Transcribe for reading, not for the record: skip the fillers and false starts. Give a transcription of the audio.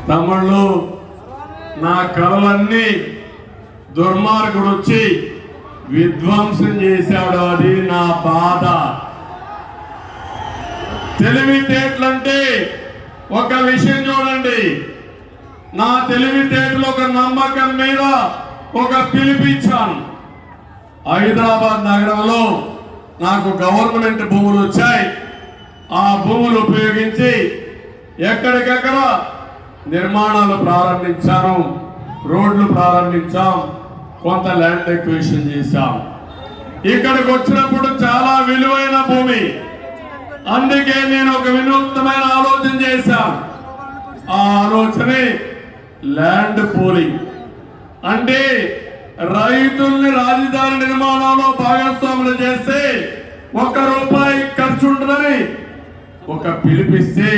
తమ్ముళ్ళు, నా కళలన్నీ దుర్మార్గుడు వచ్చి విధ్వంసం చేశాడు. అది నా బాధ. తెలివితేటలంటే ఒక విషయం చూడండి. నా తెలివితేటలు ఒక నమ్మకం మీద ఒక పిలిపించాను. హైదరాబాద్ నగరంలో నాకు గవర్నమెంట్ భూములు వచ్చాయి. ఆ భూములు ఉపయోగించి ఎక్కడికెక్కడ నిర్మాణాలు ప్రారంభించాను, రోడ్లు ప్రారంభించాం, కొంత ల్యాండ్ ఎక్విజిషన్ చేశాం. ఇక్కడికి వచ్చినప్పుడు చాలా విలువైన భూమి. అందుకే నేను ఒక వినూత్నమైన ఆలోచన చేశాను. ఆ ఆలోచనే ల్యాండ్ పూలింగ్. అంటే రైతుల్ని రాజధాని నిర్మాణంలో భాగస్వాములు చేస్తే ₹1 ఖర్చు ఉంటుందని ఒక పిలిపిస్తే